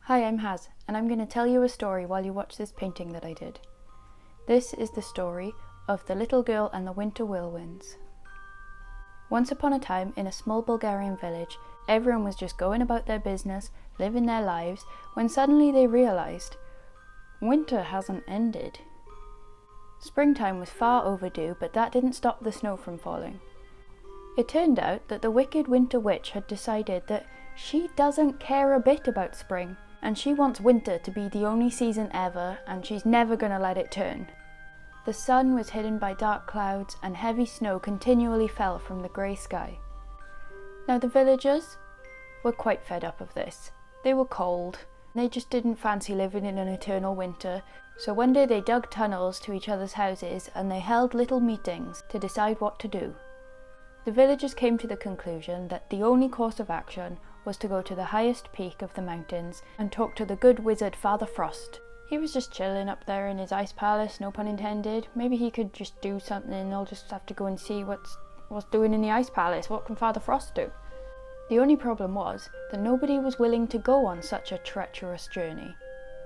Hi, I'm Haz, and I'm going to tell you a story while you watch this painting that I did. This is the story of the little girl and the Winter Whirlwinds. Once upon a time, in a small Bulgarian village, everyone was just going about their business, living their lives, when suddenly they realised winter hasn't ended. Springtime was far overdue, but that didn't stop the snow from falling. It turned out that the wicked winter witch had decided that she doesn't care a bit about spring, and she wants winter to be the only season ever, and she's never going to let it turn. The sun was hidden by dark clouds, and heavy snow continually fell from the grey sky. Now the villagers were quite fed up of this. They were cold, they just didn't fancy living in an eternal winter, so one day they dug tunnels to each other's houses and they held little meetings to decide what to do. The villagers came to the conclusion that the only course of action was to go to the highest peak of the mountains and talk to the good wizard Father Frost. He was just chilling up there in his ice palace, no pun intended. Maybe he could just do something and I'll just have to go and see what's doing in the ice palace. What can Father Frost do? The only problem was that nobody was willing to go on such a treacherous journey.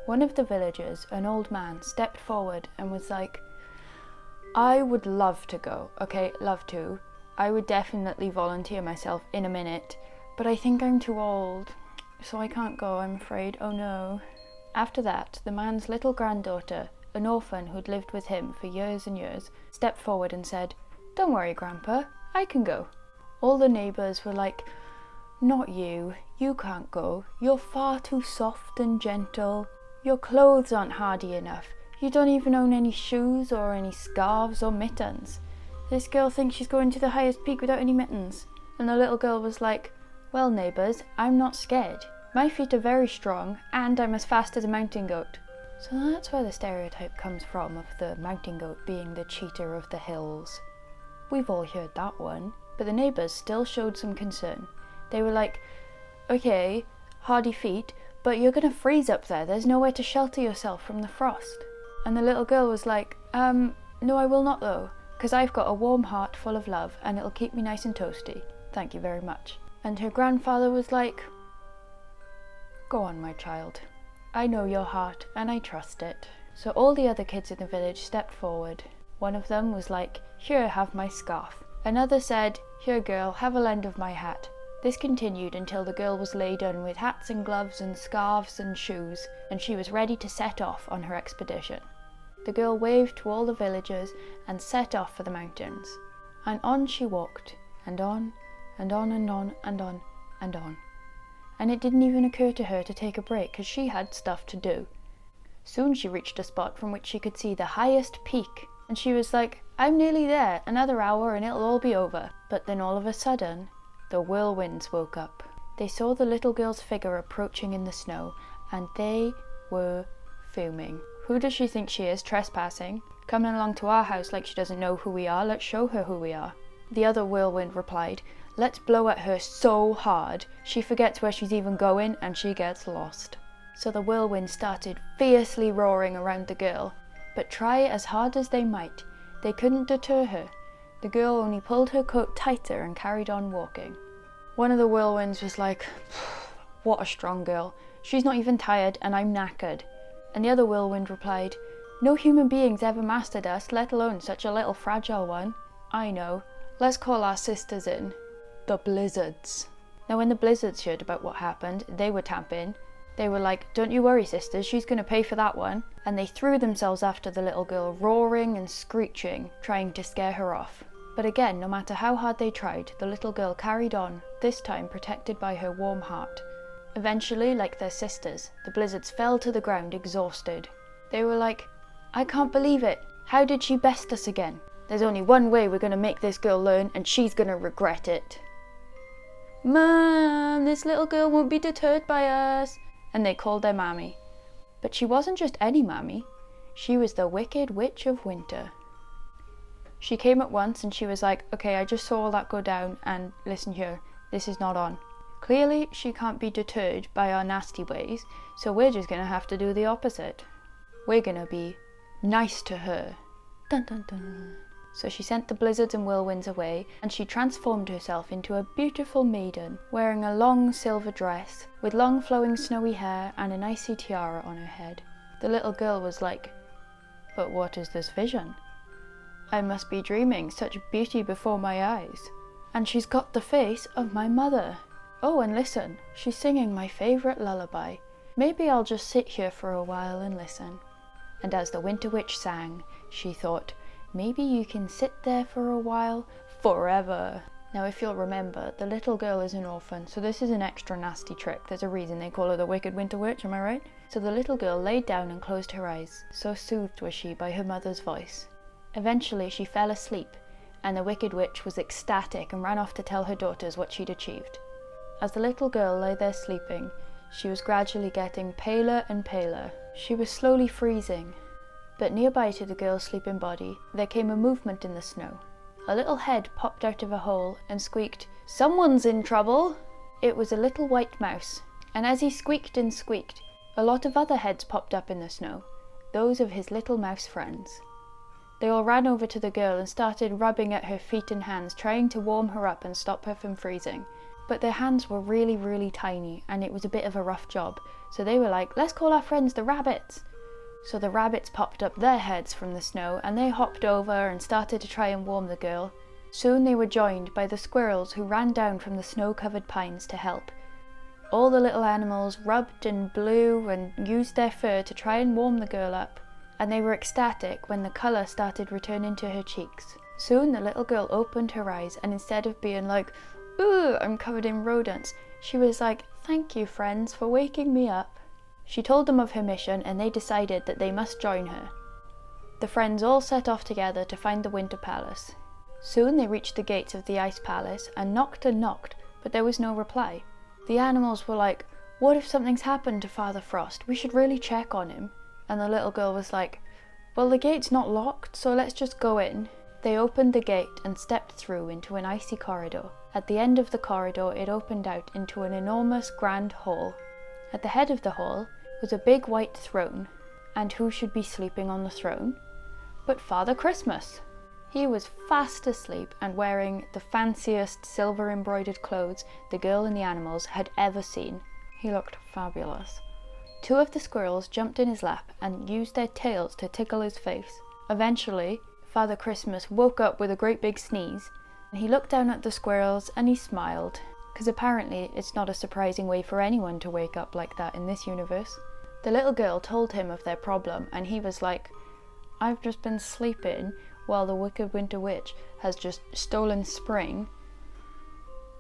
One of the villagers, an old man, stepped forward and was like, I would love to go, okay, love to. I would definitely volunteer myself in a minute, but I think I'm too old, so I can't go, I'm afraid, oh no. After that, the man's little granddaughter, an orphan who'd lived with him for years and years, stepped forward and said, Don't worry, Grandpa, I can go. All the neighbours were like, Not you, you can't go, you're far too soft and gentle. Your clothes aren't hardy enough, you don't even own any shoes or any scarves or mittens. This girl thinks she's going to the highest peak without any mittens. And the little girl was like, Well, neighbours, I'm not scared. My feet are very strong, and I'm as fast as a mountain goat. So that's where the stereotype comes from of the mountain goat being the cheater of the hills. We've all heard that one, but the neighbours still showed some concern. They were like, Okay, hardy feet, but you're gonna freeze up there. There's nowhere to shelter yourself from the frost. And the little girl was like, No, I will not though, because I've got a warm heart full of love, and it'll keep me nice and toasty. Thank you very much. And her grandfather was like, Go on, my child. I know your heart and I trust it. So all the other kids in the village stepped forward. One of them was like, Here, have my scarf. Another said, Here, girl, have a lend of my hat. This continued until the girl was laden with hats and gloves and scarves and shoes, and she was ready to set off on her expedition. The girl waved to all the villagers and set off for the mountains. And on she walked, and on, and on, and on, and on, and on. And it didn't even occur to her to take a break, because she had stuff to do. Soon she reached a spot from which she could see the highest peak, and she was like, I'm nearly there, another hour and it'll all be over. But then all of a sudden, the whirlwinds woke up. They saw the little girl's figure approaching in the snow, and they were fuming. Who does she think she is, trespassing? Coming along to our house like she doesn't know who we are, let's show her who we are. The other whirlwind replied, Let's blow at her so hard, she forgets where she's even going and she gets lost. So the whirlwind started fiercely roaring around the girl, but try as hard as they might, they couldn't deter her. The girl only pulled her coat tighter and carried on walking. One of the whirlwinds was like, What a strong girl, she's not even tired and I'm knackered. And the other whirlwind replied, No human beings ever mastered us, let alone such a little fragile one. I know, let's call our sisters in. The blizzards. Now when the blizzards heard about what happened, they were tamping. They were like, Don't you worry, sisters, she's going to pay for that one. And they threw themselves after the little girl, roaring and screeching, trying to scare her off. But again, no matter how hard they tried, the little girl carried on, this time protected by her warm heart. Eventually, like their sisters, the blizzards fell to the ground exhausted. They were like, I can't believe it. How did she best us again? There's only one way we're going to make this girl learn, and she's going to regret it. Mom, this little girl won't be deterred by us. And they called their mammy. But she wasn't just any mammy. She was the Wicked Witch of Winter. She came at once and she was like, Okay, I just saw all that go down, and listen here, this is not on. Clearly she can't be deterred by our nasty ways, so we're just going to have to do the opposite. We're going to be nice to her. Dun dun dun. So she sent the blizzards and whirlwinds away, and she transformed herself into a beautiful maiden, wearing a long silver dress, with long flowing snowy hair and an icy tiara on her head. The little girl was like, "But what is this vision? I must be dreaming such beauty before my eyes. And she's got the face of my mother. Oh, and listen, she's singing my favourite lullaby. Maybe I'll just sit here for a while and listen." And as the Winter Witch sang, she thought, "Maybe you can sit there for a while, forever." Now, if you'll remember, the little girl is an orphan, so this is an extra nasty trick. There's a reason they call her the Wicked Winter Witch, am I right? So the little girl laid down and closed her eyes, so soothed was she by her mother's voice. Eventually she fell asleep, and the Wicked Witch was ecstatic and ran off to tell her daughters what she'd achieved. As the little girl lay there sleeping, she was gradually getting paler and paler. She was slowly freezing. But nearby to the girl's sleeping body, there came a movement in the snow. A little head popped out of a hole and squeaked, "Someone's in trouble!" It was a little white mouse, and as he squeaked and squeaked, a lot of other heads popped up in the snow, those of his little mouse friends. They all ran over to the girl and started rubbing at her feet and hands, trying to warm her up and stop her from freezing. But their hands were really, really tiny, and it was a bit of a rough job, so they were like, "Let's call our friends the rabbits." So the rabbits popped up their heads from the snow, and they hopped over and started to try and warm the girl. Soon they were joined by the squirrels, who ran down from the snow-covered pines to help. All the little animals rubbed and blew and used their fur to try and warm the girl up, and they were ecstatic when the colour started returning to her cheeks. Soon the little girl opened her eyes, and instead of being like, "Ooh, I'm covered in rodents," she was like, "Thank you, friends, for waking me up." She told them of her mission, and they decided that they must join her. The friends all set off together to find the Winter Palace. Soon they reached the gates of the Ice Palace and knocked, but there was no reply. The animals were like, "What if something's happened to Father Frost? We should really check on him." And the little girl was like, "Well, the gate's not locked, so let's just go in." They opened the gate and stepped through into an icy corridor. At the end of the corridor, it opened out into an enormous grand hall. At the head of the hall was a big white throne, and who should be sleeping on the throne but Father Christmas. He was fast asleep and wearing the fanciest silver embroidered clothes the girl and the animals had ever seen. He looked fabulous. Two of the squirrels jumped in his lap and used their tails to tickle his face. Eventually, Father Christmas woke up with a great big sneeze, and he looked down at the squirrels and he smiled, because apparently it's not a surprising way for anyone to wake up like that in this universe. The little girl told him of their problem, and he was like, "I've just been sleeping while the Wicked Winter Witch has just stolen spring,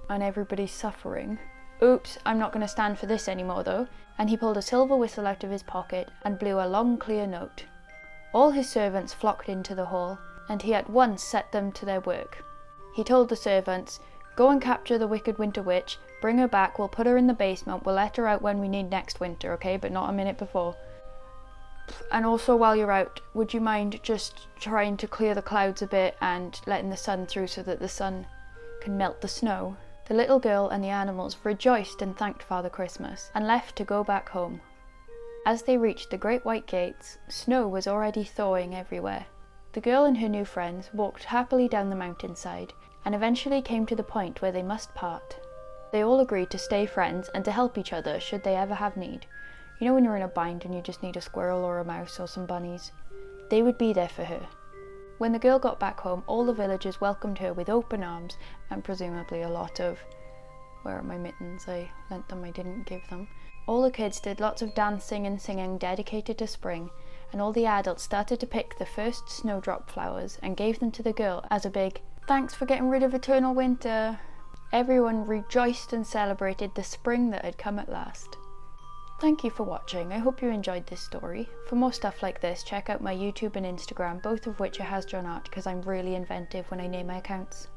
and everybody's suffering. Oops, I'm not going to stand for this anymore though." And he pulled a silver whistle out of his pocket and blew a long clear note. All his servants flocked into the hall, and he at once set them to their work. He told the servants, "Go and capture the Wicked Winter Witch, bring her back, we'll put her in the basement, we'll let her out when we need next winter, okay, but not a minute before. And also while you're out, would you mind just trying to clear the clouds a bit and letting the sun through so that the sun can melt the snow?" The little girl and the animals rejoiced and thanked Father Christmas, and left to go back home. As they reached the great white gates, snow was already thawing everywhere. The girl and her new friends walked happily down the mountainside, and eventually came to the point where they must part. They all agreed to stay friends and to help each other should they ever have need. You know when you're in a bind and you just need a squirrel or a mouse or some bunnies? They would be there for her. When the girl got back home, all the villagers welcomed her with open arms, and presumably a lot of, where are my mittens? I lent them, I didn't give them. All the kids did lots of dancing and singing dedicated to spring, and all the adults started to pick the first snowdrop flowers and gave them to the girl as a big, "Thanks for getting rid of eternal winter." Everyone rejoiced and celebrated the spring that had come at last. Thank you for watching. I hope you enjoyed this story. For more stuff like this, check out my YouTube and Instagram, both of which are HasJohnArt, because I'm really inventive when I name my accounts.